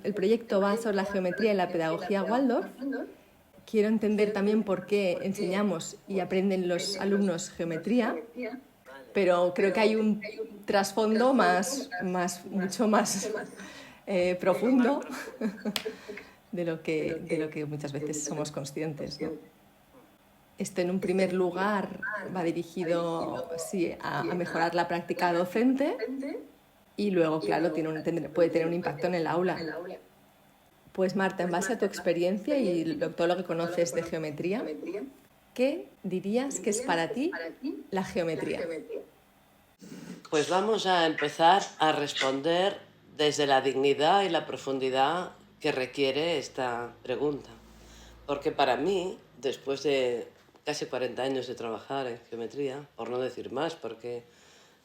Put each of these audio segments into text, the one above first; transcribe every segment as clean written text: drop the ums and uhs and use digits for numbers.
El proyecto va sobre la geometría y la pedagogía Waldorf. Quiero entender también por qué enseñamos y aprenden los alumnos geometría, pero creo que hay un trasfondo mucho más profundo de lo que muchas veces somos conscientes, ¿no? Esto en un primer lugar va dirigido sí, a mejorar la práctica docente y luego, claro, puede tener un impacto en el aula. Pues Marta, en base a tu experiencia y todo lo que conoces de geometría, ¿qué dirías que es para ti la geometría? Pues vamos a empezar a responder desde la dignidad y la profundidad que requiere esta pregunta. Porque para mí, después de casi 40 años de trabajar en geometría, por no decir más, porque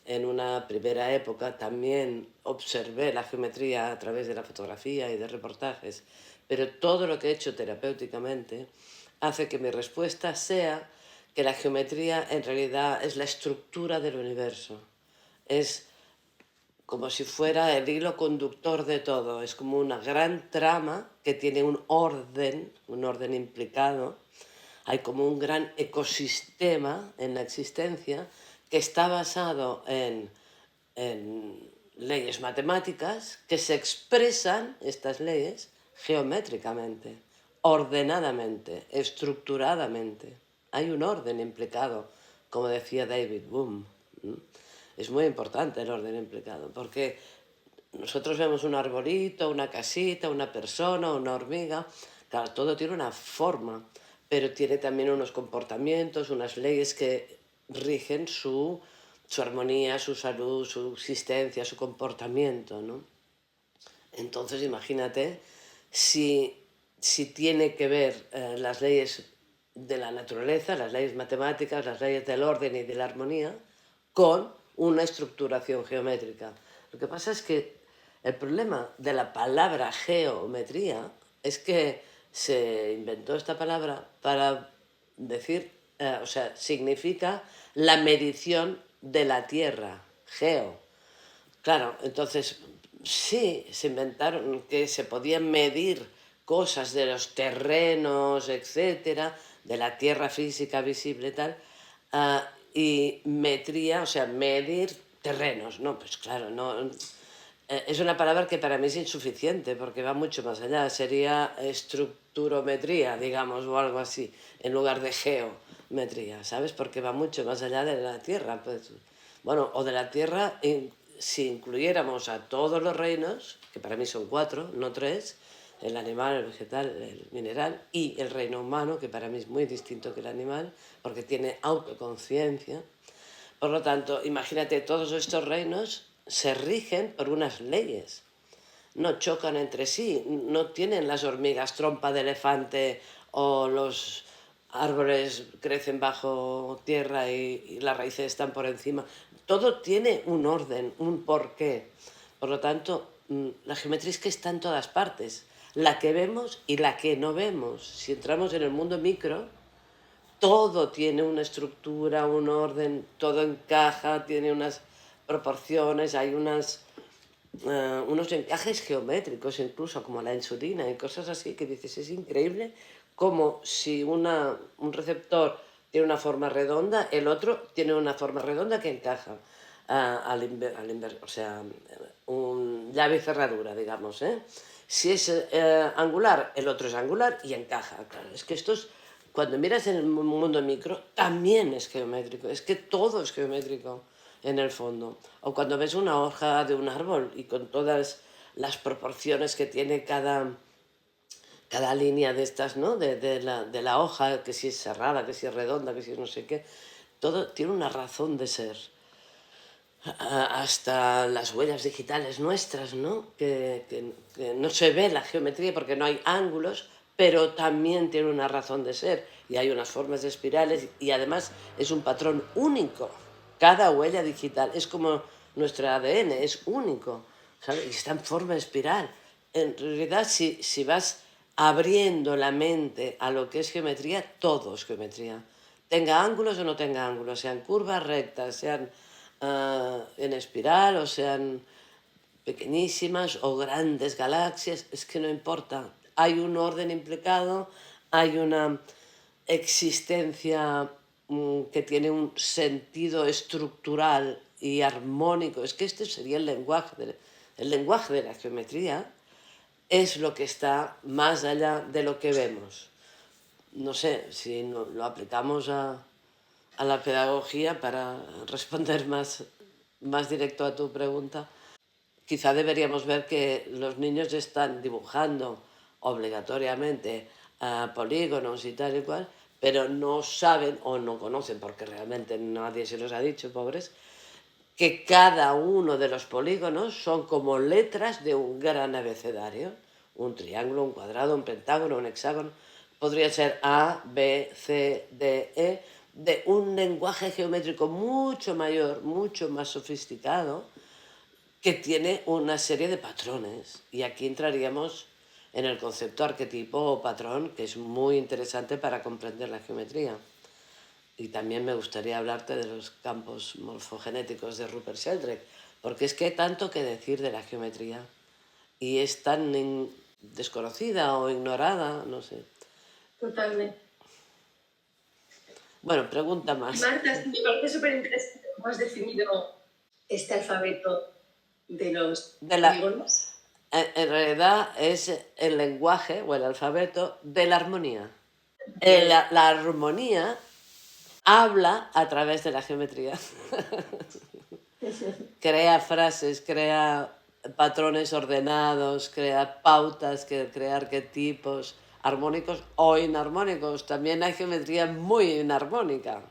en una primera época también observé la geometría a través de la fotografía y de reportajes, pero todo lo que he hecho terapéuticamente hace que mi respuesta sea que la geometría en realidad es la estructura del universo. Es como si fuera el hilo conductor de todo, es como una gran trama que tiene un orden implicado. Hay como un gran ecosistema en la existencia que está basado en leyes matemáticas que se expresan, estas leyes, geométricamente, ordenadamente, estructuradamente. Hay un orden implicado, como decía David Bohm. Es muy importante el orden implicado, porque nosotros vemos un arbolito, una casita, una persona, una hormiga. Claro, todo tiene una forma, pero tiene también unos comportamientos, unas leyes que rigen su armonía, su salud, su existencia, su comportamiento, ¿no? Entonces, imagínate si tiene que ver las leyes de la naturaleza, las leyes matemáticas, las leyes del orden y de la armonía, con una estructuración geométrica. Lo que pasa es que el problema de la palabra geometría es que se inventó esta palabra para decir, o sea, significa la medición de la tierra, geo. Claro, entonces sí, se inventaron que se podían medir cosas de los terrenos, etcétera, de la tierra física visible tal, y metría, o sea, medir terrenos, ¿no? Pues claro, no, es una palabra que para mí es insuficiente porque va mucho más allá. Sería estructurometría, digamos, o algo así, en lugar de geometría, ¿sabes? Porque va mucho más allá de la Tierra. Pues, bueno, o de la Tierra, si incluyéramos a todos los reinos, que para mí son 4, no 3, el animal, el vegetal, el mineral y el reino humano, que para mí es muy distinto que el animal, porque tiene autoconciencia. Por lo tanto, imagínate, todos estos reinos se rigen por unas leyes, no chocan entre sí, no tienen las hormigas trompa de elefante o los árboles crecen bajo tierra y las raíces están por encima. Todo tiene un orden, un porqué. Por lo tanto, la geometría es que está en todas partes, la que vemos y la que no vemos. Si entramos en el mundo micro, todo tiene una estructura, un orden, todo encaja, tiene unas proporciones, hay unos encajes geométricos, incluso como la insulina y cosas así, que dices, es increíble como si un receptor tiene una forma redonda, el otro tiene una forma redonda que encaja o sea, un llave y cerradura, digamos, ¿eh? Si es angular, el otro es angular y encaja. Claro, es que cuando miras en el mundo micro, también es geométrico, es que todo es geométrico en el fondo. O cuando ves una hoja de un árbol y con todas las proporciones que tiene cada línea de estas, ¿no? De la hoja, que si es cerrada, que si es redonda, que si es no sé qué, todo tiene una razón de ser. Hasta las huellas digitales nuestras, ¿no? Que no se ve la geometría porque no hay ángulos, pero también tiene una razón de ser y hay unas formas de espirales y además es un patrón único. Cada huella digital es como nuestro ADN, es único, ¿sabes? Y está en forma de espiral. En realidad, si vas abriendo la mente a lo que es geometría, todo es geometría. Tenga ángulos o no tenga ángulos, sean curvas rectas, sean en espiral o sean pequeñísimas o grandes galaxias, es que no importa. Hay un orden implicado, hay una existencia que tiene un sentido estructural y armónico. Es que este sería el lenguaje de la geometría, es lo que está más allá de lo que vemos. No sé, si lo aplicamos a la pedagogía para responder más directo a tu pregunta, quizá deberíamos ver que los niños están dibujando obligatoriamente polígonos y tal y cual, pero no saben o no conocen, porque realmente nadie se los ha dicho, pobres, que cada uno de los polígonos son como letras de un gran abecedario. Un triángulo, un cuadrado, un pentágono, un hexágono. Podría ser A, B, C, D, E, de un lenguaje geométrico mucho mayor, mucho más sofisticado, que tiene una serie de patrones. Y aquí entraríamos en el concepto arquetipo o patrón, que es muy interesante para comprender la geometría. Y también me gustaría hablarte de los campos morfogenéticos de Rupert Sheldrake, porque es que hay tanto que decir de la geometría y es tan desconocida o ignorada, no sé. Totalmente. Bueno, pregunta más. Marta, me parece súper interesante cómo has definido este alfabeto de los polígonos. En realidad es el lenguaje o el alfabeto de la armonía. La armonía habla a través de la geometría. Crea frases, crea patrones ordenados, crea pautas, crea arquetipos armónicos o inarmónicos. También hay geometría muy inarmónica,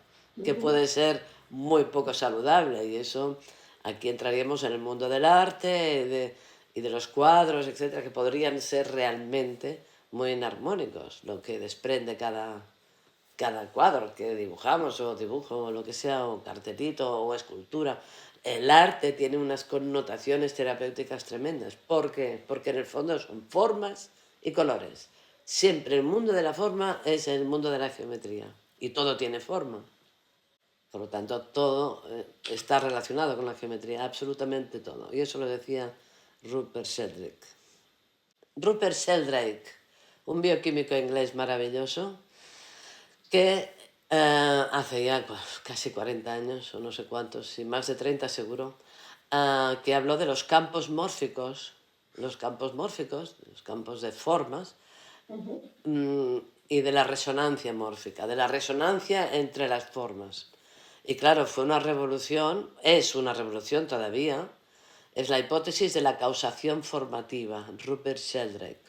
que puede ser muy poco saludable, y eso aquí entraríamos en el mundo del arte y de los cuadros, etcétera, que podrían ser realmente muy inarmónicos, lo que desprende cada cuadro que dibujamos o dibujo o lo que sea, o cartelito o escultura. El arte tiene unas connotaciones terapéuticas tremendas. ¿Por qué? Porque en el fondo son formas y colores. Siempre el mundo de la forma es el mundo de la geometría y todo tiene forma. Por lo tanto, todo está relacionado con la geometría, absolutamente todo. Y eso lo decía Rupert Sheldrake. Rupert Sheldrake, un bioquímico inglés maravilloso, que hace ya casi 40 años, o no sé cuántos, y más de 30 seguro, que habló de los campos mórficos, los campos de formas, y de la resonancia mórfica, de la resonancia entre las formas. Y claro, fue una revolución, es una revolución todavía, es la hipótesis de la causación formativa, Rupert Sheldrake.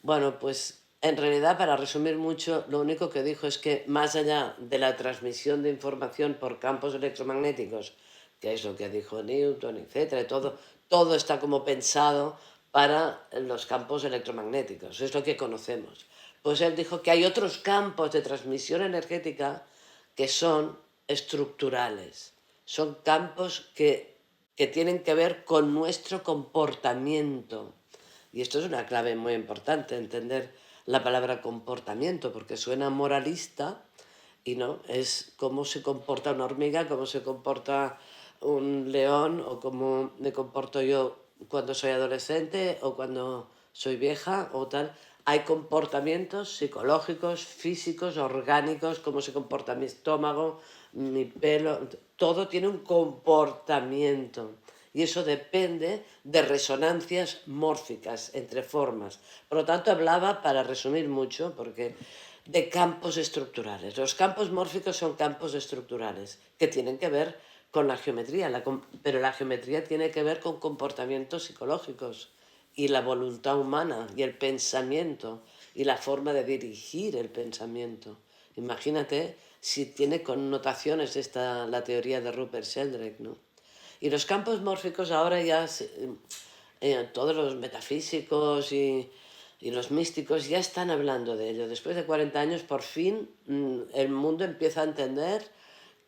Bueno, pues en realidad, para resumir mucho, lo único que dijo es que más allá de la transmisión de información por campos electromagnéticos, que es lo que dijo Newton, etcétera, todo está como pensado para los campos electromagnéticos, es lo que conocemos. Pues él dijo que hay otros campos de transmisión energética que son estructurales, son campos que tienen que ver con nuestro comportamiento. Y esto es una clave muy importante, entender la palabra comportamiento, porque suena moralista y no, es cómo se comporta una hormiga, cómo se comporta un león, o cómo me comporto yo cuando soy adolescente o cuando soy vieja o tal. Hay comportamientos psicológicos, físicos, orgánicos, cómo se comporta mi estómago, mi pelo, todo tiene un comportamiento. Y eso depende de resonancias mórficas entre formas. Por lo tanto, hablaba, para resumir mucho, de campos estructurales. Los campos mórficos son campos estructurales que tienen que ver con la geometría, pero la geometría tiene que ver con comportamientos psicológicos y la voluntad humana y el pensamiento y la forma de dirigir el pensamiento. Imagínate si tiene connotaciones la teoría de Rupert Sheldrake, ¿no? Y los campos mórficos ahora ya, todos los metafísicos y los místicos ya están hablando de ello. Después de 40 años, por fin, el mundo empieza a entender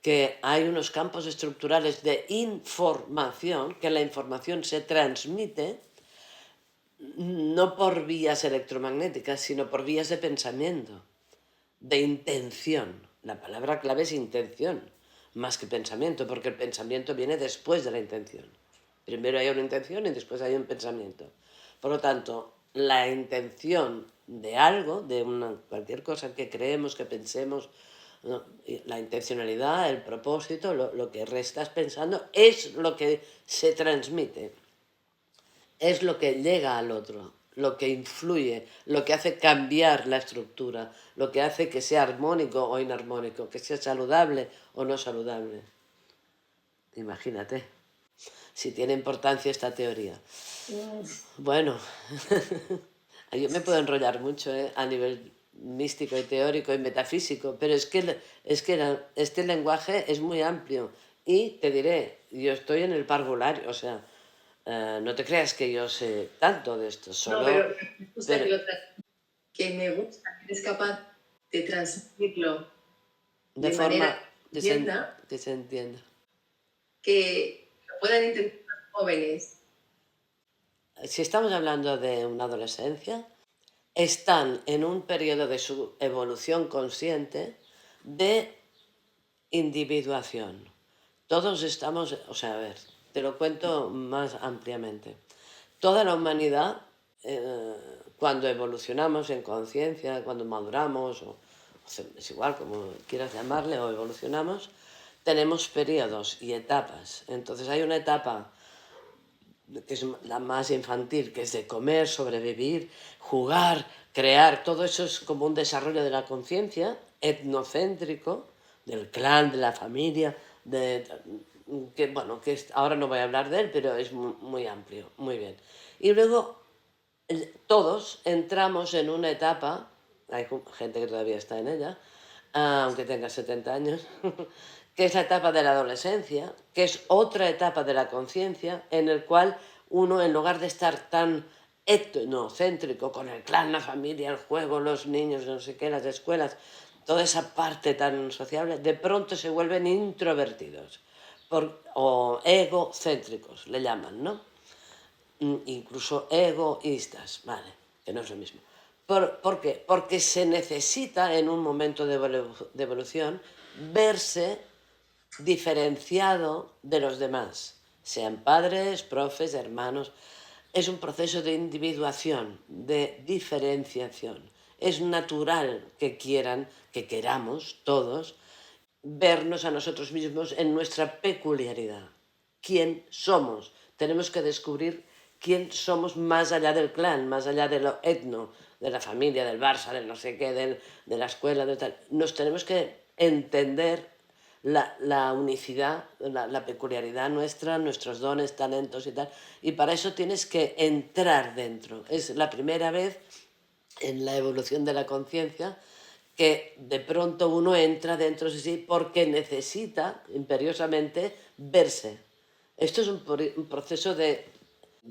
que hay unos campos estructurales de información, que la información se transmite no por vías electromagnéticas, sino por vías de pensamiento, de intención. La palabra clave es intención, más que pensamiento, porque el pensamiento viene después de la intención. Primero hay una intención y después hay un pensamiento. Por lo tanto, la intención de algo, de cualquier cosa que creemos, que pensemos, ¿no? La intencionalidad, el propósito, lo que estás pensando, es lo que se transmite, es lo que llega al otro, lo que influye, lo que hace cambiar la estructura, lo que hace que sea armónico o inarmónico, que sea saludable o no saludable. Imagínate si tiene importancia esta teoría. Bueno, yo me puedo enrollar mucho, a nivel místico y teórico y metafísico, pero este lenguaje es muy amplio. Y te diré, yo estoy en el parvulario, o sea, no te creas que yo sé tanto de esto, solo... No, pero me gusta que me gusta, que eres capaz de transmitirlo de de forma manera que se entienda. Que lo puedan entender los jóvenes. Si estamos hablando de una adolescencia, están en un periodo de su evolución consciente de individuación. Todos estamos, o sea, a ver, te lo cuento más ampliamente. Toda la humanidad, cuando evolucionamos en conciencia, cuando maduramos, es igual como quieras llamarle, o evolucionamos, tenemos periodos y etapas. Entonces hay una etapa que es la más infantil, que es de comer, sobrevivir, jugar, crear. Todo eso es como un desarrollo de la conciencia etnocéntrico, del clan, de la familia, que bueno, ahora no voy a hablar de él, pero es muy amplio, muy bien. Y luego todos entramos en una etapa, hay gente que todavía está en ella, aunque tenga 70 años, que es la etapa de la adolescencia, que es otra etapa de la conciencia, en el cual uno, en lugar de estar tan etnocéntrico con el clan, la familia, el juego, los niños, no sé qué, las escuelas, toda esa parte tan sociable, de pronto se vuelven introvertidos o egocéntricos, le llaman, ¿no? Incluso egoístas, ¿vale? Que no es lo mismo. ¿Por qué? Porque se necesita en un momento de evolución verse diferenciado de los demás, sean padres, profes, hermanos. Es un proceso de individuación, de diferenciación. Es natural que queramos todos, vernos a nosotros mismos en nuestra peculiaridad. ¿Quién somos? Tenemos que descubrir quién somos más allá del clan, más allá de lo etno, de la familia, del Barça, del no sé qué, de la escuela, de tal. Nos tenemos que entender la unicidad, la peculiaridad nuestra, nuestros dones, talentos y tal. Y para eso tienes que entrar dentro. Es la primera vez en la evolución de la conciencia que de pronto uno entra dentro de sí porque necesita imperiosamente verse. Esto es un proceso de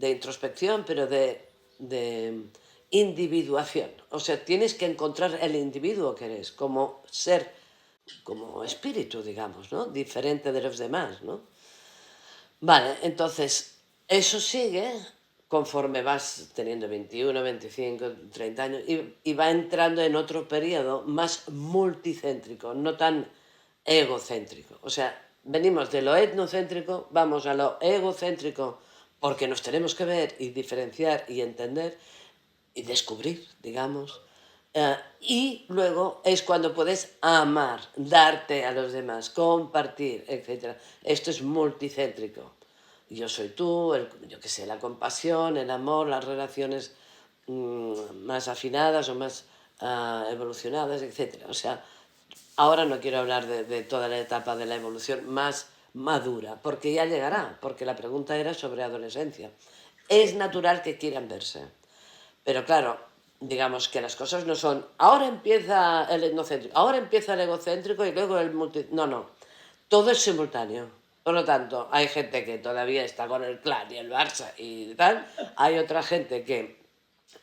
introspección, pero de individuación. O sea, tienes que encontrar el individuo que eres como ser, como espíritu, digamos, ¿no? Diferente de los demás, ¿no? Vale, entonces, eso sigue conforme vas teniendo 21, 25, 30 años y va entrando en otro periodo más multicéntrico, no tan egocéntrico. O sea, venimos de lo etnocéntrico, vamos a lo egocéntrico porque nos tenemos que ver y diferenciar y entender y descubrir, digamos. Y luego es cuando puedes amar, darte a los demás, compartir, etc. Esto es multicéntrico. Yo soy tú, yo qué sé, la compasión, el amor, las relaciones más afinadas o más evolucionadas, etc. O sea, ahora no quiero hablar de toda la etapa de la evolución más madura, porque ya llegará, porque la pregunta era sobre adolescencia. Es natural que quieran verse. Pero claro, digamos que las cosas no son, ahora empieza el etnocéntrico, ahora empieza el egocéntrico y luego el multi... No, no, todo es simultáneo. Por lo tanto, hay gente que todavía está con el clan y el Barça y tal, hay otra gente que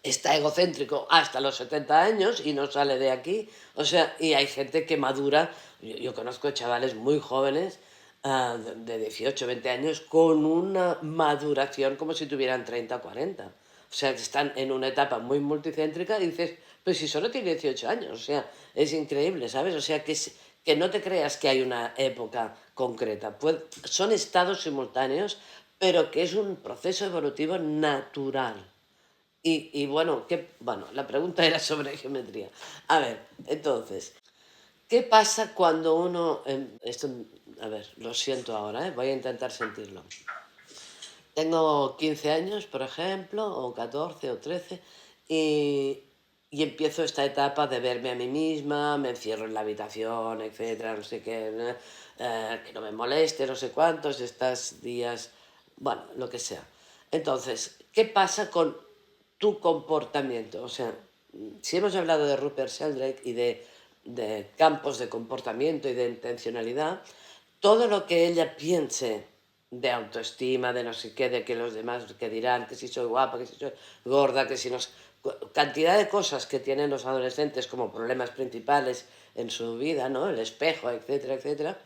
está egocéntrico hasta los 70 años y no sale de aquí, o sea, y hay gente que madura, yo conozco chavales muy jóvenes, de 18, 20 años, con una maduración como si tuvieran 30 o 40. O sea, que están en una etapa muy multicéntrica y dices, pues si solo tiene 18 años, o sea, es increíble, ¿sabes? O sea, que no te creas que hay una época concreta. Son estados simultáneos pero que es un proceso evolutivo natural. Y bueno, la pregunta era sobre geometría. A ver, entonces, ¿qué pasa cuando uno... a ver, lo siento ahora, voy a intentar sentirlo. Tengo 15 años, por ejemplo, o 14 o 13, y empiezo esta etapa de verme a mí misma, me encierro en la habitación, etcétera, no sé qué, que no me moleste, no sé cuántos, estos días, bueno, lo que sea. Entonces, ¿qué pasa con tu comportamiento? O sea, si hemos hablado de Rupert Sheldrake y de campos de comportamiento y de intencionalidad, todo lo que ella piense de autoestima, de no sé qué, de que los demás que dirán, que si soy guapa, que si soy gorda, que si no... Cantidad de cosas que tienen los adolescentes como problemas principales en su vida, ¿no? El espejo, etcétera, etcétera.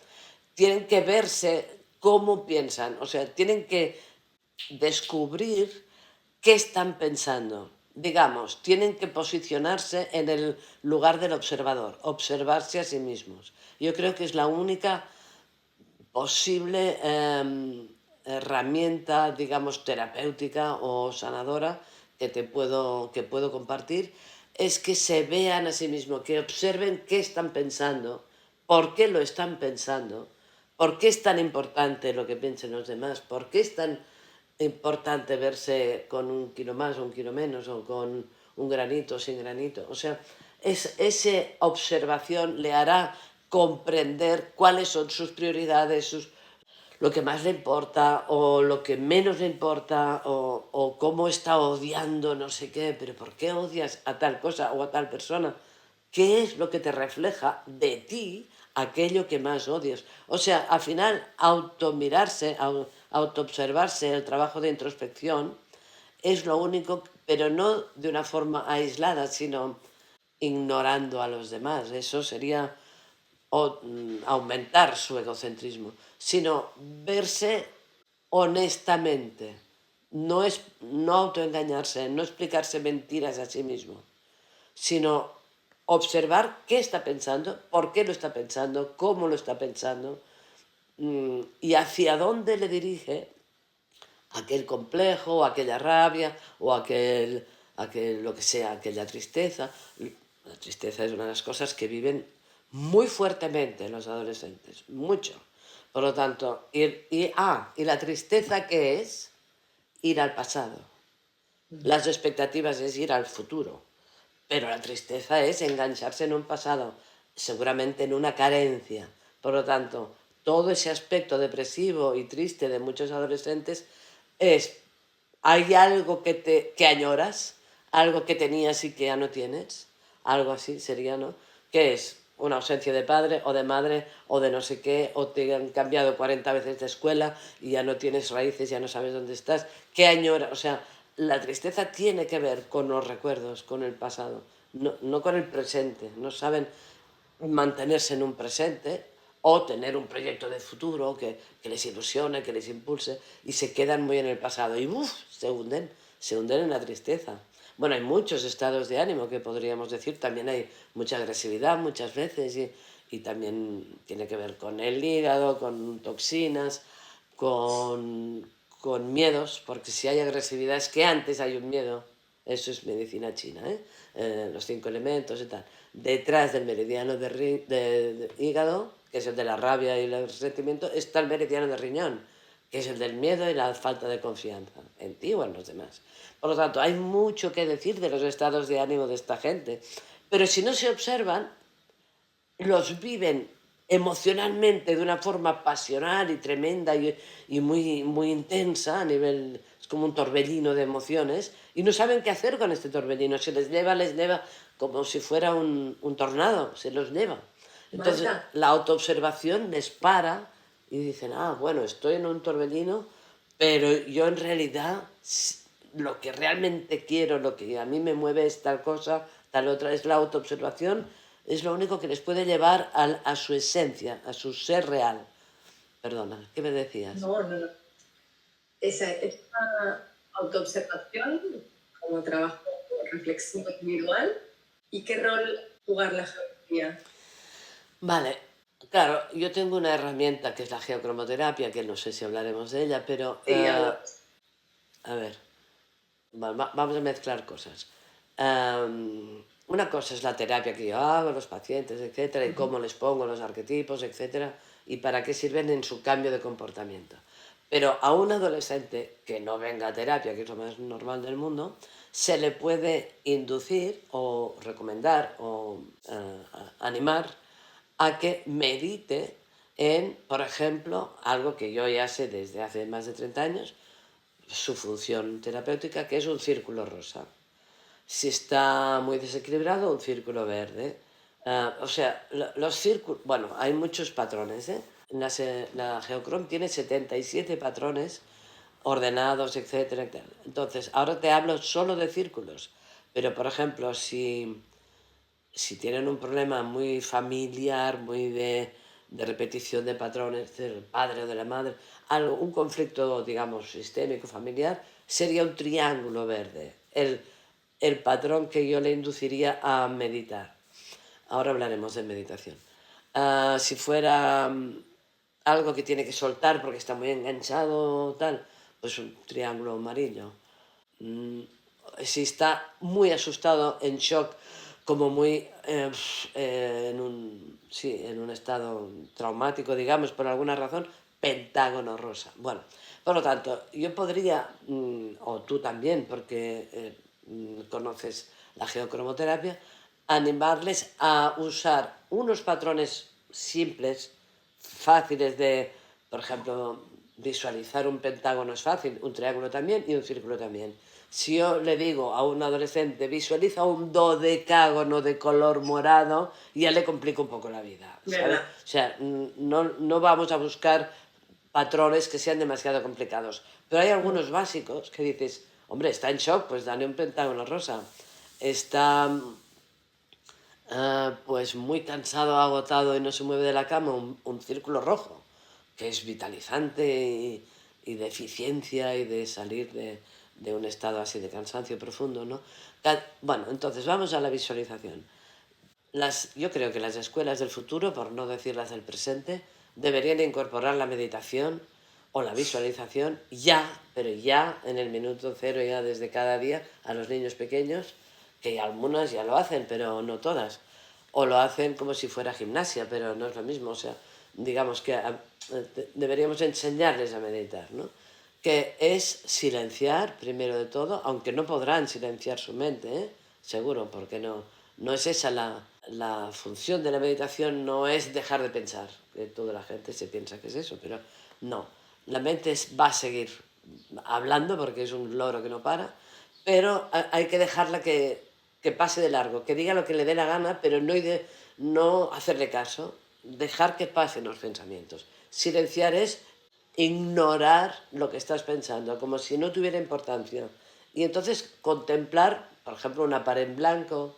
Tienen que verse cómo piensan, o sea, tienen que descubrir qué están pensando. Digamos, tienen que posicionarse en el lugar del observador, observarse a sí mismos. Yo creo que es la única posible herramienta, digamos, terapéutica o sanadora que puedo compartir, es que se vean a sí mismos, que observen qué están pensando, por qué lo están pensando, por qué es tan importante lo que piensen los demás, por qué es tan importante verse con un kilo más o un kilo menos, o con un granito o sin granito. O sea, esa observación le hará comprender cuáles son sus prioridades, lo que más le importa o lo que menos le importa, o cómo está odiando no sé qué, pero ¿por qué odias a tal cosa o a tal persona? ¿Qué es lo que te refleja de ti aquello que más odias? O sea, al final, automirarse, autoobservarse, el trabajo de introspección, es lo único, pero no de una forma aislada, sino ignorando a los demás. Eso sería aumentar su egocentrismo, sino verse honestamente, no autoengañarse, no explicarse mentiras a sí mismo, sino observar qué está pensando, por qué lo está pensando, cómo lo está pensando, y hacia dónde le dirige aquel complejo, o aquella rabia, o lo que sea, aquella tristeza. La tristeza es una de las cosas que viven muy fuertemente los adolescentes, mucho. Por lo tanto, ¿y la tristeza qué es? Ir al pasado. Las expectativas es ir al futuro. Pero la tristeza es engancharse en un pasado, seguramente en una carencia. Por lo tanto, todo ese aspecto depresivo y triste de muchos adolescentes es, hay algo que añoras, algo que tenías y que ya no tienes, algo así sería, ¿no? Que es una ausencia de padre o de madre o de no sé qué, o te han cambiado 40 veces de escuela y ya no tienes raíces, ya no sabes dónde estás. ¿Qué añoras? O sea, la tristeza tiene que ver con los recuerdos, con el pasado, no con el presente. No saben mantenerse en un presente o tener un proyecto de futuro que les ilusione, que les impulse, y se quedan muy en el pasado y se hunden en la tristeza. Bueno, hay muchos estados de ánimo que podríamos decir, también hay mucha agresividad muchas veces, y también tiene que ver con el hígado, con toxinas, con miedos, porque si hay agresividad es que antes hay un miedo. Eso es medicina china, los 5 elementos y tal. Detrás del meridiano de hígado, que es el de la rabia y el resentimiento, está el meridiano de riñón, que es el del miedo y la falta de confianza en ti o en los demás. Por lo tanto, hay mucho que decir de los estados de ánimo de esta gente, pero si no se observan, los viven emocionalmente de una forma pasional y tremenda y muy, muy intensa a nivel, es como un torbellino de emociones, y no saben qué hacer con este torbellino, se les lleva como si fuera un tornado, se los lleva. Entonces Marta, la autoobservación les para y dicen, bueno, estoy en un torbellino, pero yo en realidad lo que realmente quiero, lo que a mí me mueve es tal cosa, tal otra, es la autoobservación, es lo único que les puede llevar a su esencia, a su ser real. Perdona, ¿qué me decías? no. Esa autoobservación como trabajo reflexivo individual, ¿y qué rol jugar la geografía? Vale, Claro, yo tengo una herramienta que es la geocromoterapia, que no sé si hablaremos de ella, pero Sí, algo. a ver, vamos a mezclar cosas. Una cosa es la terapia que yo hago, los pacientes, etcétera, y cómo les pongo los arquetipos, etcétera, y para qué sirven en su cambio de comportamiento. Pero a un adolescente que no venga a terapia, que es lo más normal del mundo, se le puede inducir o recomendar o animar a que medite en, por ejemplo, algo que yo ya sé desde hace más de 30 años, su función terapéutica, que es un círculo rosa. Si está muy desequilibrado, un círculo verde. O sea, los círculos, bueno, hay muchos patrones, ¿eh? La Geochrome tiene 77 patrones ordenados, etcétera, etcétera. Entonces, ahora te hablo solo de círculos, pero por ejemplo, si tienen un problema muy familiar, muy de repetición de patrones del padre o de la madre, un conflicto, digamos, sistémico, familiar, sería un triángulo verde, el patrón que yo le induciría a meditar. Ahora hablaremos de meditación. Si fuera algo que tiene que soltar porque está muy enganchado, tal, pues un triángulo amarillo. Mm, si está muy asustado, en shock, como muy en un estado traumático, digamos, por alguna razón, pentágono rosa. Bueno, por lo tanto, yo podría, o tú también, porque conoces la geocromoterapia, animarles a usar unos patrones simples, fáciles de, por ejemplo, visualizar un pentágono es fácil, un triángulo también y un círculo también. Si yo le digo a un adolescente, visualiza un dodecágono de color morado, ya le complico un poco la vida, ¿sabes? ¿Verdad? O sea, no vamos a buscar patrones que sean demasiado complicados. Pero hay algunos básicos que dices, hombre, está en shock, pues dale un pentágono rosa. Está pues muy cansado, agotado y no se mueve de la cama, un círculo rojo, que es vitalizante y de eficiencia y de salir de un estado así de cansancio profundo, ¿no? Bueno, entonces vamos a la visualización. Yo creo que las escuelas del futuro, por no decir las del presente, deberían incorporar la meditación o la visualización ya, pero ya en el minuto cero, ya desde cada día, a los niños pequeños, que algunas ya lo hacen, pero no todas. O lo hacen como si fuera gimnasia, pero no es lo mismo. O sea, digamos que deberíamos enseñarles a meditar, ¿no? Que es silenciar, primero de todo, aunque no podrán silenciar su mente, ¿eh? Seguro, porque no es esa la función de la meditación, no es dejar de pensar, que toda la gente se piensa que es eso, pero no. La mente va a seguir hablando porque es un loro que no para, pero hay que dejarla que pase de largo, que diga lo que le dé la gana, pero no hacerle caso, dejar que pasen los pensamientos. Silenciar es ignorar lo que estás pensando, como si no tuviera importancia. Y entonces contemplar, por ejemplo, una pared en blanco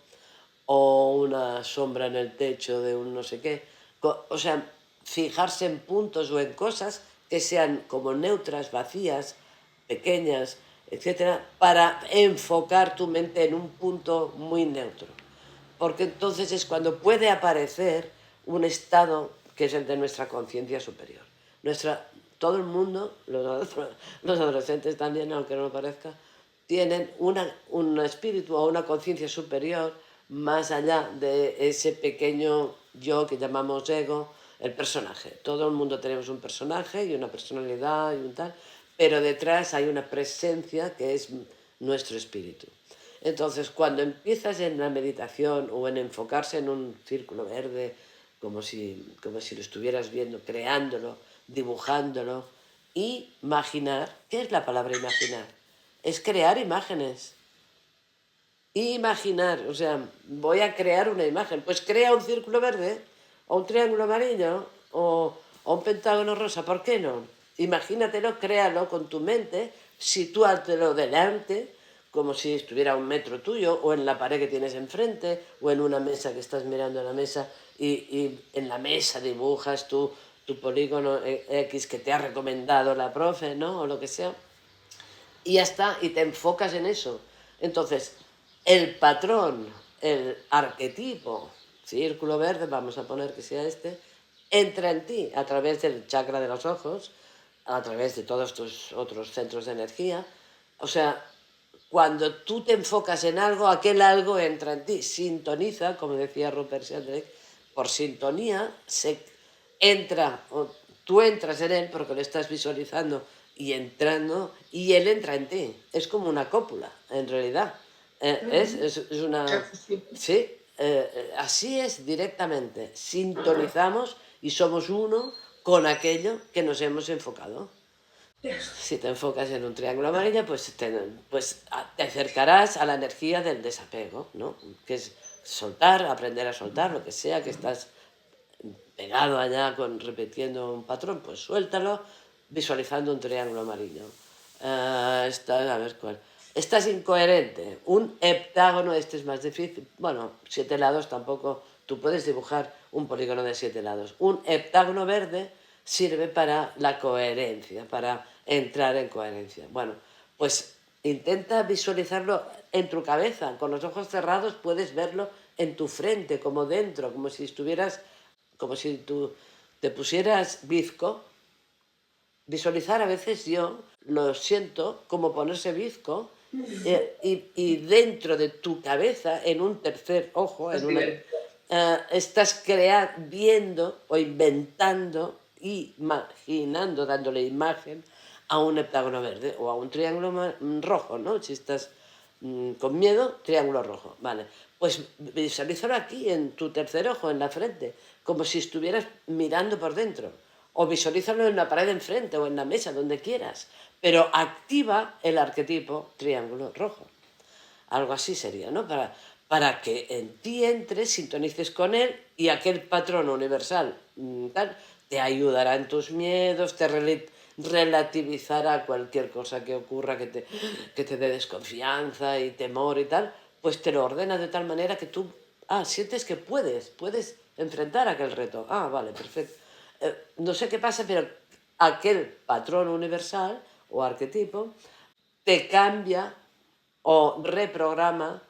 o una sombra en el techo de un no sé qué. O sea, fijarse en puntos o en cosas que sean como neutras, vacías, pequeñas, etcétera, para enfocar tu mente en un punto muy neutro. Porque entonces es cuando puede aparecer un estado que es el de nuestra conciencia superior. Todo el mundo, los adolescentes también, aunque no lo parezca, tienen un espíritu o una conciencia superior más allá de ese pequeño yo que llamamos ego, el personaje. Todo el mundo tenemos un personaje y una personalidad y un tal, pero detrás hay una presencia que es nuestro espíritu. Entonces, cuando empiezas en la meditación o en enfocarse en un círculo verde, como si lo estuvieras viendo, creándolo, dibujándolo, imaginar, ¿qué es la palabra imaginar? Es crear imágenes. Imaginar, o sea, voy a crear una imagen. Pues crea un círculo verde, o un triángulo amarillo, o un pentágono rosa, ¿por qué no? Imagínatelo, créalo con tu mente, sitúatelo delante, como si estuviera a un metro tuyo, o en la pared que tienes enfrente, o en una mesa que estás mirando a la mesa, y en la mesa dibujas tu polígono X que te ha recomendado la profe, ¿no? O lo que sea. Y ya está, y te enfocas en eso. Entonces, el patrón, el arquetipo, círculo verde, vamos a poner que sea este, entra en ti a través del chakra de los ojos, a través de todos tus otros centros de energía. O sea, cuando tú te enfocas en algo, aquel algo entra en ti, sintoniza, como decía Rupert Sheldrake, por sintonía se entra, o tú entras en él porque lo estás visualizando y entrando, y él entra en ti. Es como una cópula, en realidad. Es una... Sí, así es directamente. Sintonizamos y somos uno con aquello que nos hemos enfocado. Si te enfocas en un triángulo amarillo, pues te acercarás a la energía del desapego, ¿no? Que es soltar, aprender a soltar, lo que sea que estás pegado allá repitiendo un patrón, pues suéltalo visualizando un triángulo amarillo. A ver cuál. Estás incoherente. Un heptágono, este es más difícil. Bueno, 7 lados tampoco. Tú puedes dibujar un polígono de 7 lados. Un heptágono verde sirve para la coherencia, para entrar en coherencia. Bueno, pues intenta visualizarlo en tu cabeza. Con los ojos cerrados puedes verlo en tu frente, como dentro, como si estuvieras, como si tú te pusieras bizco. Visualizar, a veces yo lo siento como ponerse bizco, y dentro de tu cabeza, en un tercer ojo, estás viendo o inventando, imaginando, dándole imagen a un heptágono verde o a un triángulo rojo, ¿no? Si estás con miedo, triángulo rojo, vale. Pues visualízalo aquí, en tu tercer ojo, en la frente, como si estuvieras mirando por dentro. O visualízalo en la pared enfrente o en la mesa, donde quieras. Pero activa el arquetipo triángulo rojo. Algo así sería, ¿no? Para que en ti entres, sintonices con él y aquel patrón universal tal, te ayudará en tus miedos, te relativizará cualquier cosa que ocurra que te dé desconfianza y temor y tal, pues te lo ordena de tal manera que tú sientes que puedes enfrentar aquel reto. Vale, perfecto. No sé qué pasa, pero aquel patrón universal o arquetipo te cambia o reprograma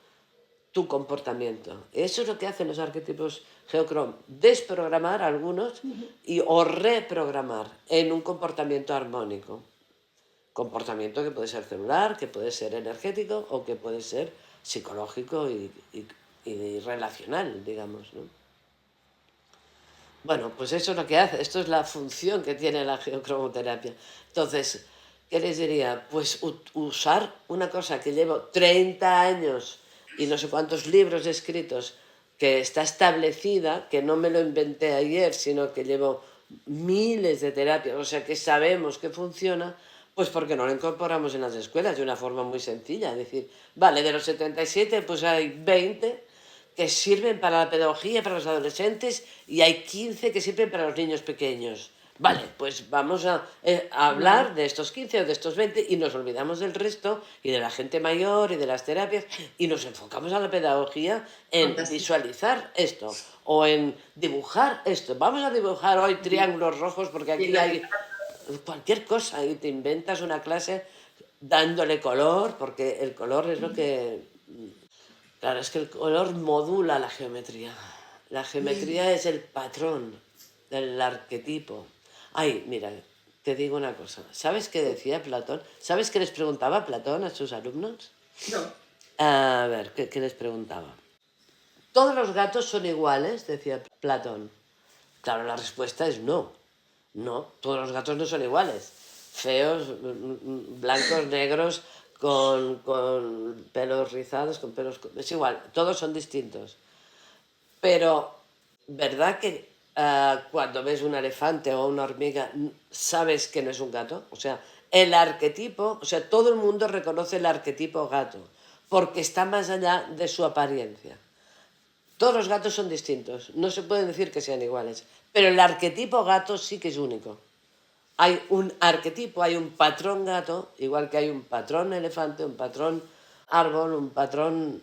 tu comportamiento. Eso es lo que hacen los arquetipos Geochrome, desprogramar algunos o reprogramar en un comportamiento armónico. Comportamiento que puede ser celular, que puede ser energético o que puede ser psicológico y relacional, digamos, ¿no? Bueno, pues eso es lo que hace, esto es la función que tiene la geocromoterapia. Entonces, ¿qué les diría? Pues usar una cosa que llevo 30 años y no sé cuántos libros escritos, que está establecida, que no me lo inventé ayer, sino que llevo miles de terapias, o sea que sabemos que funciona, pues porque no lo incorporamos en las escuelas de una forma muy sencilla. Es decir, vale, de los 77 pues hay 20 que sirven para la pedagogía, para los adolescentes, y hay 15 que sirven para los niños pequeños. Vale, pues vamos a hablar de estos 15 o de estos 20 y nos olvidamos del resto y de la gente mayor y de las terapias y nos enfocamos a la pedagogía en visualizar esto o en dibujar esto. Vamos a dibujar hoy triángulos rojos porque aquí hay cualquier cosa y te inventas una clase dándole color, porque el color es lo que... Claro, es que el color modula la geometría. La geometría es el patrón del arquetipo. Ay, mira, te digo una cosa. ¿Sabes qué decía Platón? ¿Sabes qué les preguntaba Platón a sus alumnos? No. A ver, ¿qué les preguntaba? ¿Todos los gatos son iguales?, decía Platón. Claro, la respuesta es no. No, todos los gatos no son iguales. Feos, blancos, negros, con pelos rizados, con pelos... Es igual, todos son distintos. Pero, ¿verdad que cuando ves un elefante o una hormiga sabes que no es un gato? O sea, el arquetipo, o sea, todo el mundo reconoce el arquetipo gato, porque está más allá de su apariencia. Todos los gatos son distintos, no se puede decir que sean iguales, pero el arquetipo gato sí que es único. Hay un arquetipo, hay un patrón gato, igual que hay un patrón elefante, un patrón árbol, un patrón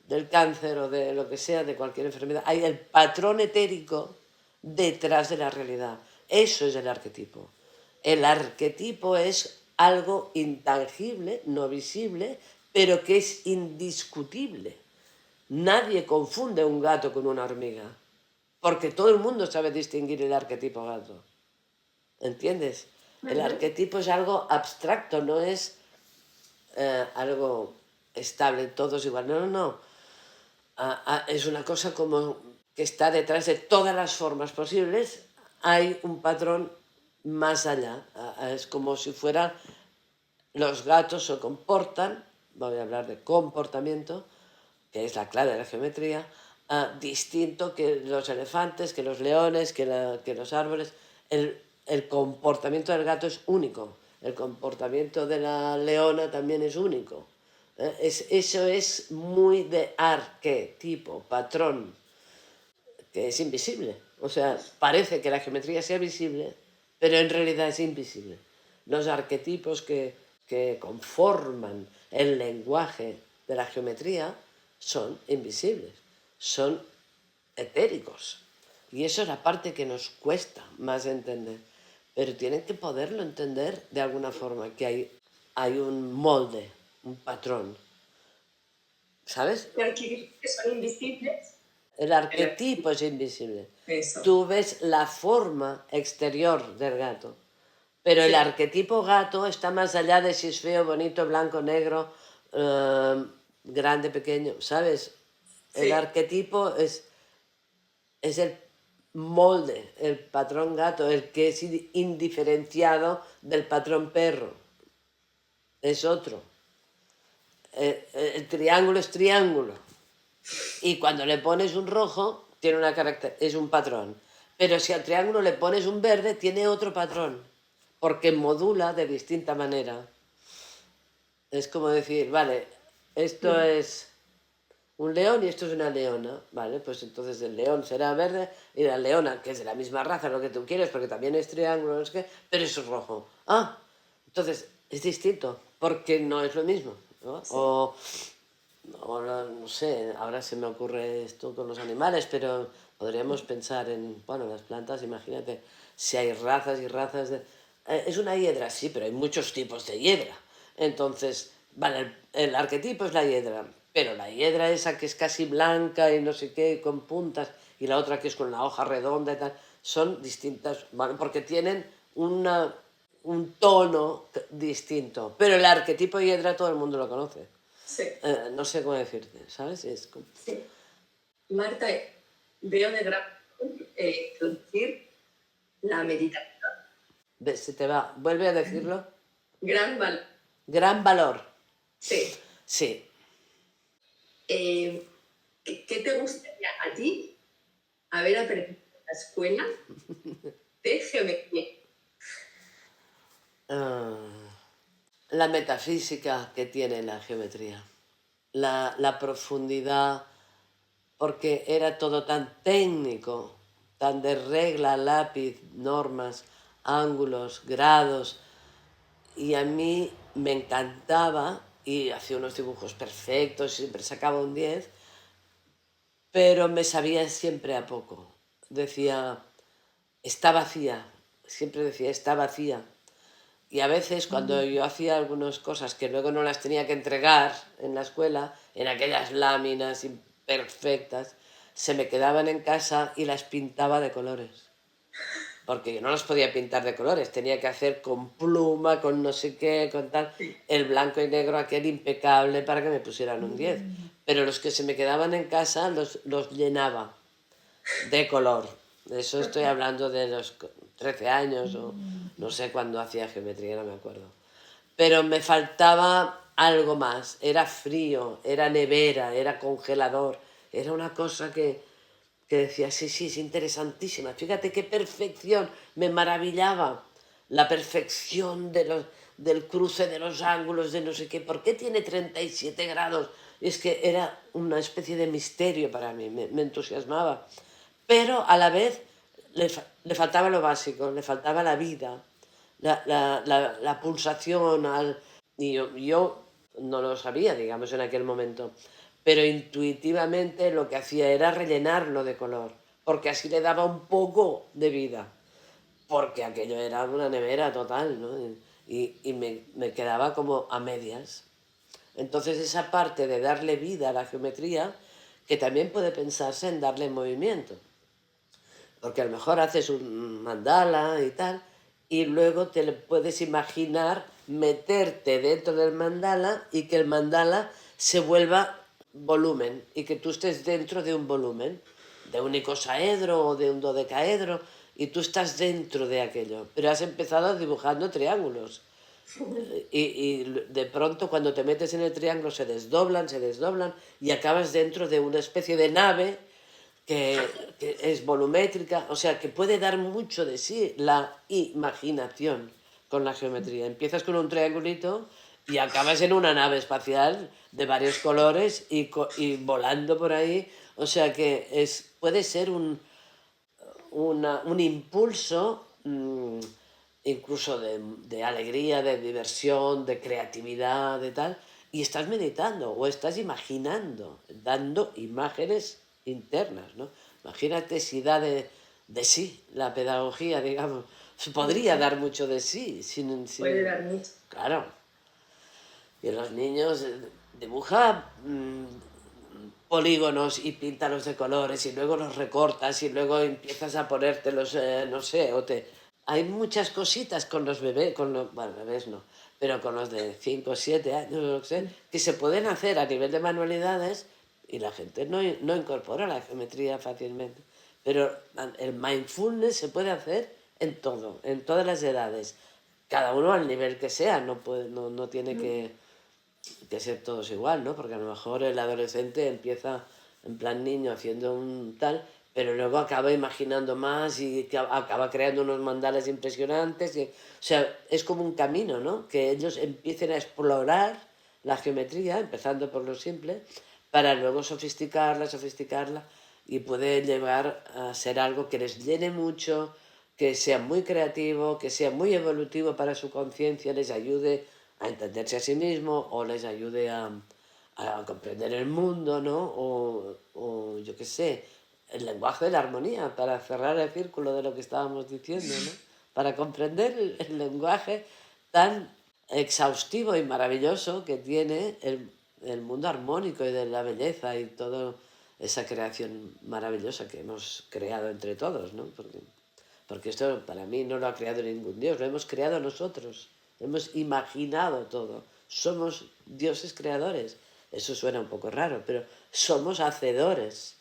del cáncer o de lo que sea, de cualquier enfermedad. Hay el patrón etérico detrás de la realidad. Eso es el arquetipo. El arquetipo es algo intangible, no visible, pero que es indiscutible. Nadie confunde un gato con una hormiga. porque todo el mundo sabe distinguir el arquetipo gato. ¿Entiendes? El arquetipo es algo abstracto, no es algo estable, todos igual. No, no, no. Es una cosa como que está detrás de todas las formas posibles. Hay un patrón más allá. Es como si fueran los gatos se comportan, voy a hablar de comportamiento, que es la clave de la geometría, distinto que los elefantes, que los leones, que los árboles. El comportamiento del gato es único, el comportamiento de la leona también es único. Eso es muy de arquetipo, patrón, que es invisible. O sea, parece que la geometría sea visible, pero en realidad es invisible. Los arquetipos que conforman el lenguaje de la geometría son invisibles, son etéricos. Y eso es la parte que nos cuesta más entender. Pero tienen que poderlo entender de alguna forma, que hay un molde, un patrón. ¿Sabes? Pero que son invisibles. El arquetipo es invisible. Eso. Tú ves la forma exterior del gato, pero el arquetipo gato está más allá de si es feo, bonito, blanco, negro, grande, pequeño, ¿sabes? El arquetipo es el molde, el patrón gato, el que es indiferenciado del patrón perro. Es otro. El triángulo es triángulo. Y cuando le pones un rojo, tiene es un patrón. Pero si al triángulo le pones un verde, tiene otro patrón. Porque modula de distinta manera. Es como decir, vale, esto es un león y esto es una leona. Vale, pues entonces el león será verde y la leona, que es de la misma raza, lo que tú quieres, porque también es triángulo, no sé qué, pero es rojo. Entonces es distinto, porque no es lo mismo, ¿no? Sí. Ahora, no sé, ahora se me ocurre esto con los animales, pero podríamos pensar en, bueno, las plantas, imagínate, si hay razas y razas de... es una hiedra, sí, pero hay muchos tipos de hiedra. Entonces, vale, el arquetipo es la hiedra, pero la hiedra esa que es casi blanca y no sé qué, con puntas, y la otra que es con la hoja redonda y tal, son distintas, ¿vale? Porque tienen un tono distinto, pero el arquetipo hiedra todo el mundo lo conoce. Sí. No sé cómo decirte, ¿sabes? Sí. Marta, veo de gran introducir la meditación. Se te va. Vuelve a decirlo. Gran valor. Gran valor. Sí. Sí. ¿Qué te gustaría a ti haber aprendido en la escuela de geometría? La metafísica que tiene la geometría. La profundidad, porque era todo tan técnico, tan de regla, lápiz, normas, ángulos, grados, y a mí me encantaba y hacía unos dibujos perfectos, siempre sacaba un 10, pero me sabía siempre a poco. Decía, está vacía, siempre decía, está vacía. Y a veces cuando yo hacía algunas cosas que luego no las tenía que entregar en la escuela, en aquellas láminas imperfectas, se me quedaban en casa y las pintaba de colores. Porque yo no las podía pintar de colores, tenía que hacer con pluma, con no sé qué, con tal, el blanco y negro aquel impecable para que me pusieran un 10. Pero los que se me quedaban en casa los llenaba de color. De eso estoy hablando de los 13 años o no sé cuándo hacía geometría, no me acuerdo. Pero me faltaba algo más. Era frío, era nevera, era congelador. Era una cosa que decía, sí, sí, es interesantísima. Fíjate qué perfección, me maravillaba la perfección del cruce de los ángulos, de no sé qué. ¿Por qué tiene 37 grados? Es que era una especie de misterio para mí, me entusiasmaba. Pero a la vez le faltaba lo básico, le faltaba la vida, la pulsación. Y yo no lo sabía, digamos, en aquel momento, pero intuitivamente lo que hacía era rellenarlo de color, porque así le daba un poco de vida, porque aquello era una nevera total, ¿no? Y me quedaba como a medias. Entonces esa parte de darle vida a la geometría, que también puede pensarse en darle movimiento. Porque a lo mejor haces un mandala y tal, y luego te le puedes imaginar meterte dentro del mandala y que el mandala se vuelva volumen y que tú estés dentro de un volumen, de un icosaedro o de un dodecaedro, y tú estás dentro de aquello. Pero has empezado dibujando triángulos. Y de pronto cuando te metes en el triángulo se desdoblan y acabas dentro de una especie de nave que, que es volumétrica, o sea, que puede dar mucho de sí la imaginación con la geometría. Empiezas con un triangulito y acabas en una nave espacial de varios colores y volando por ahí, o sea que puede ser un impulso incluso de alegría, de diversión, de creatividad, de tal, y estás meditando o estás imaginando, dando imágenes internas, ¿no? Imagínate si da de sí la pedagogía, digamos, podría dar mucho de sí. Puede dar mucho. Claro. Y los niños dibujan polígonos y píntalos de colores y luego los recortas y luego empiezas a ponértelos, no sé, Hay muchas cositas con los bebés, bueno, bebés no, pero con los de 5 o 7 años, lo que sé, que se pueden hacer a nivel de manualidades y la gente no incorpora la geometría fácilmente. Pero el mindfulness se puede hacer en todo, en todas las edades. Cada uno al nivel que sea, no tiene que ser todos igual, ¿no? Porque a lo mejor el adolescente empieza en plan niño haciendo un tal, pero luego acaba imaginando más y acaba creando unos mandales impresionantes. O sea, es como un camino, ¿no? Que ellos empiecen a explorar la geometría, empezando por lo simple, para luego sofisticarla y puede llevar a ser algo que les llene mucho, que sea muy creativo, que sea muy evolutivo para su conciencia, les ayude a entenderse a sí mismo o les ayude a comprender el mundo, ¿no? O yo qué sé, el lenguaje de la armonía, para cerrar el círculo de lo que estábamos diciendo, ¿no? Para comprender el lenguaje tan exhaustivo y maravilloso que tiene el mundo armónico y de la belleza y toda esa creación maravillosa que hemos creado entre todos, ¿no? Porque esto para mí no lo ha creado ningún dios, lo hemos creado nosotros, hemos imaginado todo, somos dioses creadores. Eso suena un poco raro, pero somos hacedores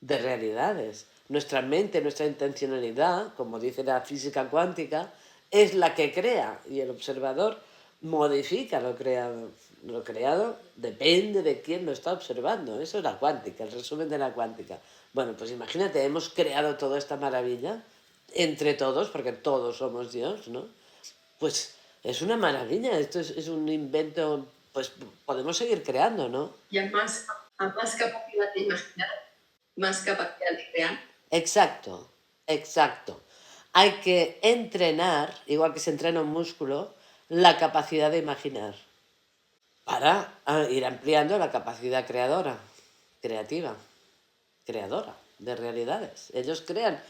de realidades. Nuestra mente, nuestra intencionalidad, como dice la física cuántica, es la que crea y el observador modifica lo creado. Lo creado depende de quién lo está observando. Eso es la cuántica, el resumen de la cuántica. Bueno, pues imagínate, hemos creado toda esta maravilla entre todos, porque todos somos Dios, ¿no? Pues es una maravilla, esto es un invento, pues podemos seguir creando, ¿no? Y a más capacidad de imaginar, más capacidad de crear. Exacto, exacto. Hay que entrenar, igual que se entrena un músculo, la capacidad de imaginar para ir ampliando la capacidad creativa, creadora de realidades. Ellos crean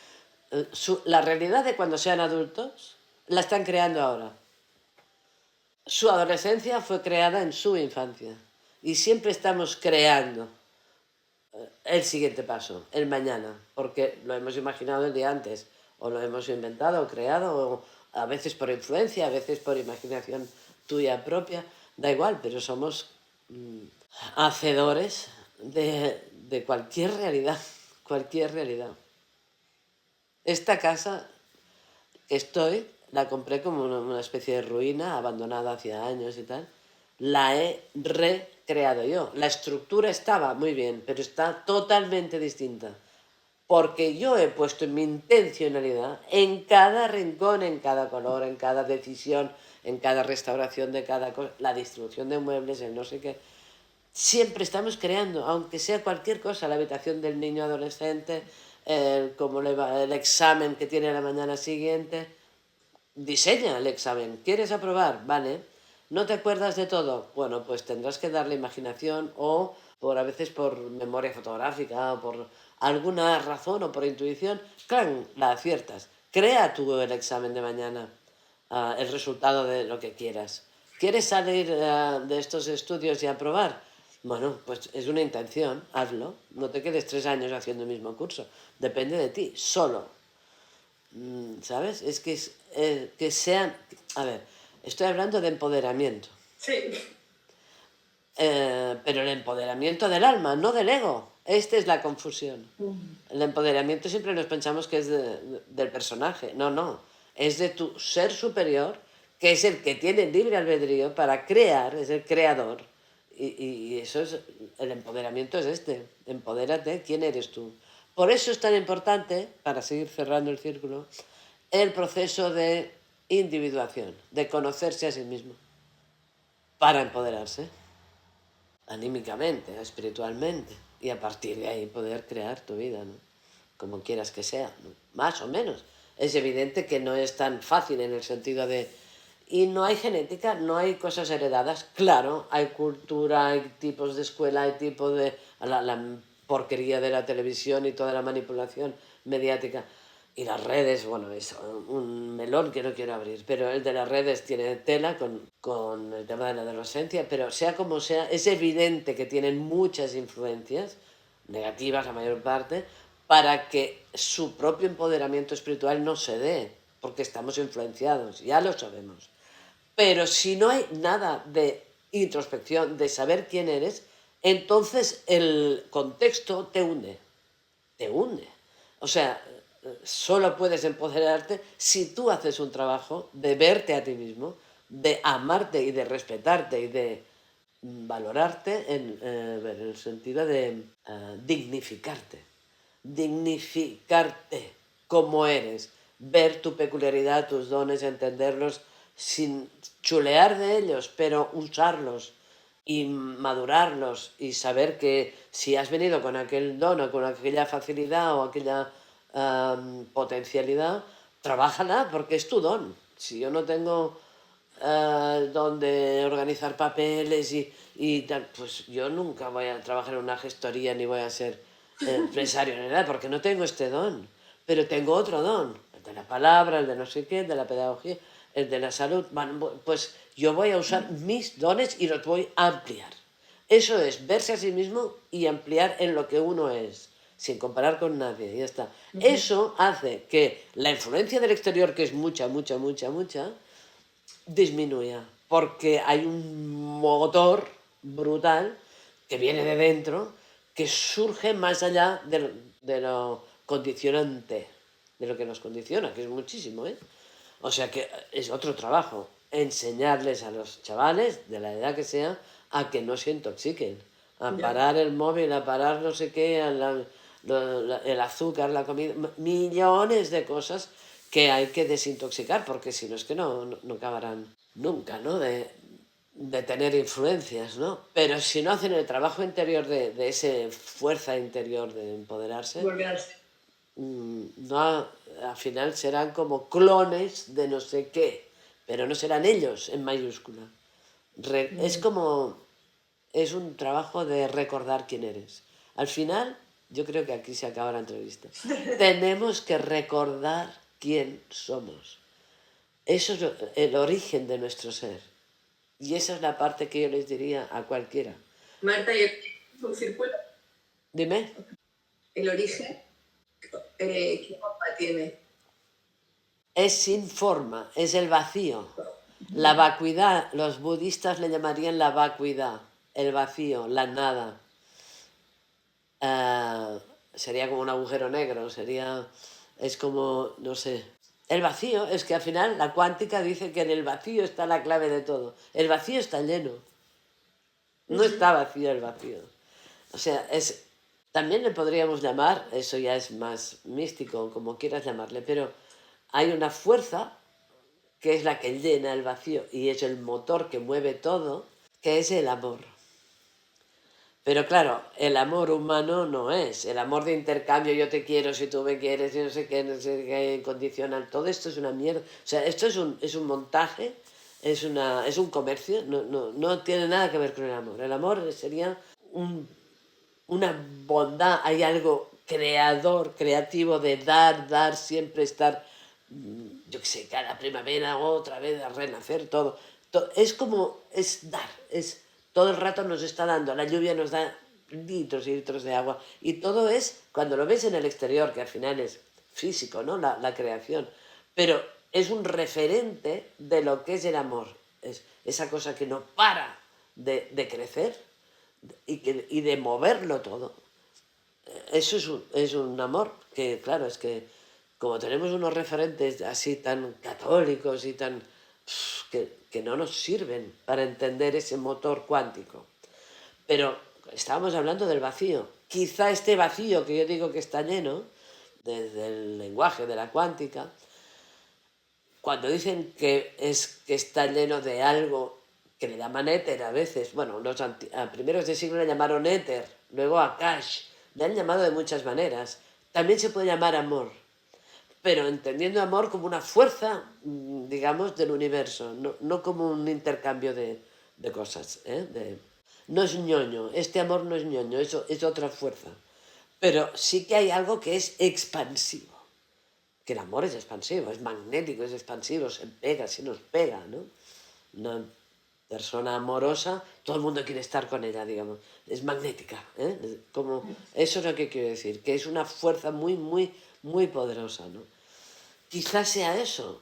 la realidad de cuando sean adultos, la están creando ahora. Su adolescencia fue creada en su infancia y siempre estamos creando el siguiente paso, el mañana, porque lo hemos imaginado el día antes, o lo hemos inventado o creado, o a veces por influencia, a veces por imaginación tuya propia, da igual, pero somos hacedores de cualquier realidad, cualquier realidad. Esta casa la compré como una especie de ruina, abandonada hacía años y tal. La he recreado yo. La estructura estaba muy bien, pero está totalmente distinta. Porque yo he puesto mi intencionalidad en cada rincón, en cada color, en cada decisión, en cada restauración de cada cosa, la distribución de muebles, el no sé qué. Siempre estamos creando, aunque sea cualquier cosa, la habitación del niño adolescente, cómo le va el examen que tiene la mañana siguiente. Diseña el examen. ¿Quieres aprobar? Vale. ¿No te acuerdas de todo? Bueno, pues tendrás que darle imaginación o a veces por memoria fotográfica o por alguna razón o por intuición, ¡clan!, la aciertas. Crea tú el examen de mañana, el resultado de lo que quieras. ¿Quieres salir de estos estudios y aprobar? Bueno, pues es una intención, hazlo. No te quedes 3 años haciendo el mismo curso. Depende de ti, solo. ¿Sabes? Es que sean... A ver, estoy hablando de empoderamiento. Sí. Pero el empoderamiento del alma, no del ego. Esta es la confusión. El empoderamiento siempre nos pensamos que es del personaje. No, no. Es de tu ser superior, que es el que tiene libre albedrío para crear, es el creador. Y eso es, el empoderamiento es este. Empodérate, ¿quién eres tú? Por eso es tan importante, para seguir cerrando el círculo, el proceso de individuación, de conocerse a sí mismo, para empoderarse anímicamente, espiritualmente, y a partir de ahí poder crear tu vida, ¿no? Como quieras que sea, ¿no? Más o menos. Es evidente que no es tan fácil en el sentido de... Y no hay genética, no hay cosas heredadas. Claro, hay cultura, hay tipos de escuela, hay tipos de... la porquería de la televisión y toda la manipulación mediática. Y las redes, bueno, es un melón que no quiero abrir, pero el de las redes tiene tela con el tema de la adolescencia, pero sea como sea, es evidente que tienen muchas influencias, negativas la mayor parte, para que su propio empoderamiento espiritual no se dé, porque estamos influenciados, ya lo sabemos. Pero si no hay nada de introspección, de saber quién eres, entonces el contexto te hunde, te hunde. O sea, solo puedes empoderarte si tú haces un trabajo de verte a ti mismo, de amarte y de respetarte y de valorarte en el sentido de dignificarte. Dignificarte como eres, ver tu peculiaridad, tus dones, entenderlos sin chulear de ellos, pero usarlos y madurarlos y saber que si has venido con aquel don o con aquella facilidad o aquella potencialidad, trabájala porque es tu don. Si yo no tengo don de organizar papeles y tal, pues yo nunca voy a trabajar en una gestoría ni voy a ser empresario ni nada, porque no tengo este don. Pero tengo otro don, el de la palabra, el de no sé qué, el de la pedagogía, el de la salud. Bueno, pues yo voy a usar mis dones y los voy a ampliar. Eso es verse a sí mismo y ampliar en lo que uno es, sin comparar con nadie, y ya está. Eso hace que la influencia del exterior, que es mucha, mucha, mucha, mucha, disminuya, porque hay un motor brutal que viene de dentro, que surge más allá de lo condicionante, de lo que nos condiciona, que es muchísimo, ¿eh? O sea que es otro trabajo, enseñarles a los chavales, de la edad que sea, a que no se intoxiquen, a parar el móvil, a parar no sé qué, el azúcar, la comida, millones de cosas que hay que desintoxicar, porque si no es que no acabarán nunca, ¿no? De tener influencias, ¿no? Pero si no hacen el trabajo interior de esa fuerza interior de empoderarse, no, al final serán como clones de no sé qué, pero no serán ellos en mayúscula. Es como, es un trabajo de recordar quién eres. Al final, yo creo que aquí se acaba la entrevista. Tenemos que recordar quién somos. Eso es el origen de nuestro ser. Y esa es la parte que yo les diría a cualquiera. Marta, ¿y un círculo? Dime. El origen, ¿qué mapa tiene? Es sin forma, es el vacío. La vacuidad, los budistas le llamarían la vacuidad, el vacío, la nada. Sería como un agujero negro, es como, no sé. El vacío es que al final la cuántica dice que en el vacío está la clave de todo. El vacío está lleno. No está vacío el vacío. O sea, también le podríamos llamar, eso ya es más místico, como quieras llamarle, pero hay una fuerza que es la que llena el vacío y es el motor que mueve todo, que es el amor. Pero claro, el amor humano no es. El amor de intercambio, yo te quiero si tú me quieres, y no sé qué, incondicional. Todo esto es una mierda. O sea, esto es un montaje, es un comercio, no tiene nada que ver con el amor. El amor sería una bondad, hay algo creador, creativo de dar, siempre estar, yo qué sé, cada primavera, otra vez a renacer, todo. Es como, es dar, es Todo el rato nos está dando, la lluvia nos da litros y litros de agua. Y todo es, cuando lo ves en el exterior, que al final es físico, ¿no? La creación. Pero es un referente de lo que es el amor. Es esa cosa que no para de crecer y de moverlo todo. Eso es un amor que, claro, es que como tenemos unos referentes así tan católicos y tan que no nos sirven para entender ese motor cuántico. Pero estábamos hablando del vacío. Quizá este vacío que yo digo que está lleno, desde el lenguaje de la cuántica, cuando dicen que está lleno de algo que le llaman éter a veces, bueno, a primeros de siglo le llamaron éter, luego Akash, le han llamado de muchas maneras. También se puede llamar amor, pero entendiendo amor como una fuerza, digamos, del universo, no como un intercambio de cosas. No es ñoño, este amor no es ñoño, eso es otra fuerza. Pero sí que hay algo que es expansivo, que el amor es expansivo, es magnético, es expansivo, se nos pega, ¿no? Una persona amorosa, todo el mundo quiere estar con ella, digamos, es magnética, ¿eh? Eso es lo que quiero decir, que es una fuerza muy, muy, muy poderosa, ¿no? Quizás sea eso,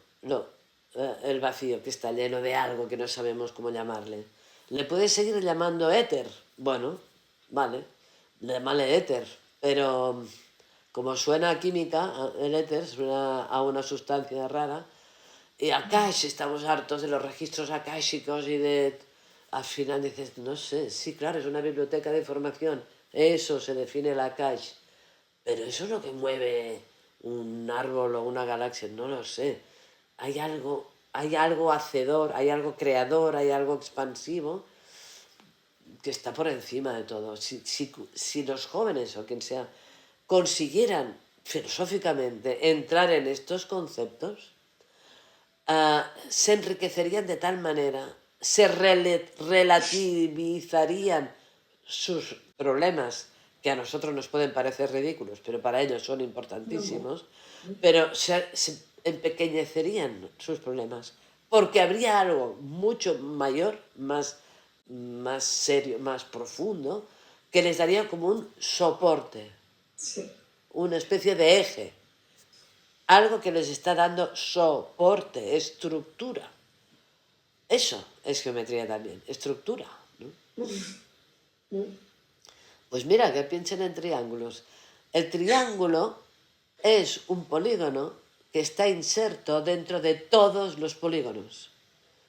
el vacío que está lleno de algo que no sabemos cómo llamarle. ¿Le puedes seguir llamando éter? Bueno, vale, llámale éter, pero como suena a química, el éter suena a una sustancia rara, y Akash, estamos hartos de los registros akáshicos y de... Al final dices, no sé, sí, claro, es una biblioteca de información, eso se define el Akash, pero eso es lo que mueve un árbol o una galaxia, no lo sé. Hay algo hacedor, hay algo creador, hay algo expansivo que está por encima de todo. Si los jóvenes o quien sea consiguieran filosóficamente entrar en estos conceptos, se enriquecerían de tal manera, se relativizarían sus problemas, que a nosotros nos pueden parecer ridículos, pero para ellos son importantísimos, pero se empequeñecerían sus problemas, porque habría algo mucho mayor, más serio, más profundo, que les daría como un soporte, Sí. una especie de eje, algo que les está dando soporte, estructura. Eso es geometría también, estructura, ¿no? Pues mira, que piensen en triángulos. El triángulo es un polígono que está inserto dentro de todos los polígonos.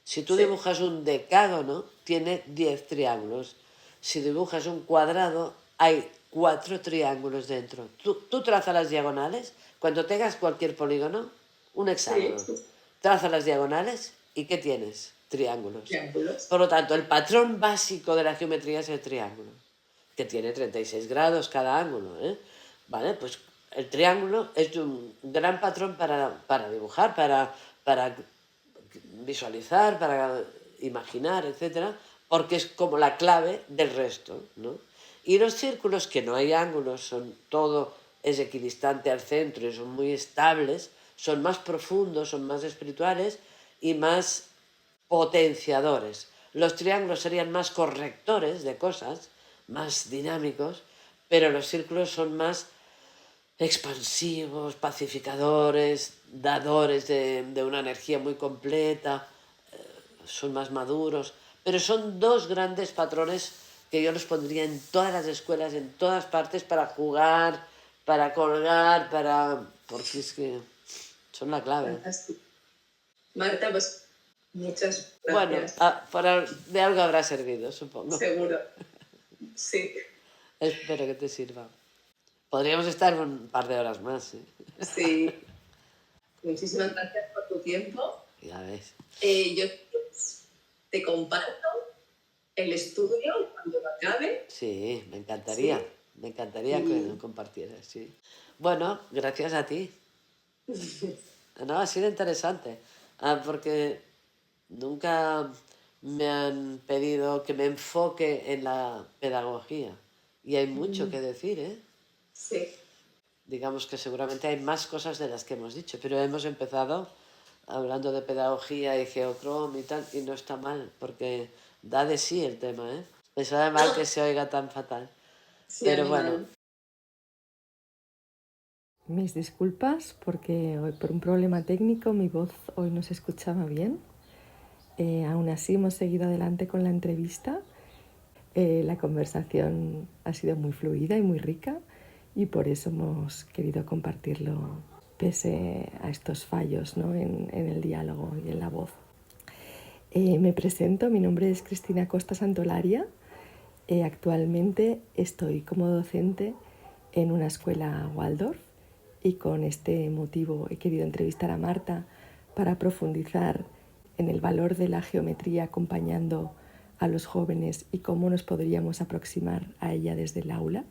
Si tú dibujas un decágono, tiene 10 triángulos. Si dibujas un cuadrado, hay 4 triángulos dentro. Tú traza las diagonales. Cuando tengas cualquier polígono, un hexágono, traza las diagonales y ¿qué tienes? Triángulos. Por lo tanto, el patrón básico de la geometría es el triángulo, que tiene 36 grados cada ángulo, ¿eh? Vale, pues el triángulo es un gran patrón para dibujar, para visualizar, para imaginar, etcétera, porque es como la clave del resto, ¿no? Y los círculos, que no hay ángulos, todo es equidistante al centro y son muy estables, son más profundos, son más espirituales y más potenciadores. Los triángulos serían más correctores de cosas, más dinámicos, pero los círculos son más expansivos, pacificadores, dadores de una energía muy completa, son más maduros, pero son dos grandes patrones que yo los pondría en todas las escuelas, en todas partes, para jugar, para colgar, porque es que son la clave. Fantástico. Marta, pues muchas gracias. Bueno, de algo habrá servido, supongo. Seguro. Sí. Espero que te sirva. Podríamos estar un par de horas más. Sí. Muchísimas gracias por tu tiempo. Ya ves. Yo te comparto el estudio cuando lo acabe. Sí, me encantaría. ¿Sí? Me encantaría que lo compartieras, sí. Bueno, gracias a ti. No, ha sido interesante. Porque nunca me han pedido que me enfoque en la pedagogía. Y hay mucho que decir, ¿eh? Sí. Digamos que seguramente hay más cosas de las que hemos dicho, pero hemos empezado hablando de pedagogía y geocrom y tal, y no está mal, porque Da de sí el tema, ¿eh? Me sabe mal que se oiga tan fatal. Sí, Pero bueno. Mis disculpas porque hoy por un problema técnico mi voz hoy no se escuchaba bien. Aún así hemos seguido adelante con la entrevista. La conversación ha sido muy fluida y muy rica y por eso hemos querido compartirlo pese a estos fallos, ¿no? en el diálogo y en la voz. Me presento, mi nombre es Cristina Costa Santolaria. Actualmente estoy como docente en una escuela Waldorf y con este motivo he querido entrevistar a Marta para profundizar en el valor de la geometría acompañando a los jóvenes y cómo nos podríamos aproximar a ella desde el aula.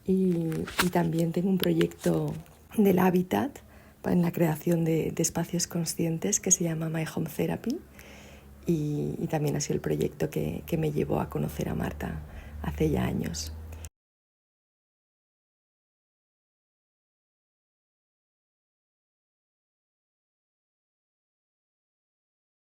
Y también tengo un proyecto del hábitat en la creación de espacios conscientes que se llama My Home Therapy y también ha sido el proyecto que me llevó a conocer a Marta hace ya años.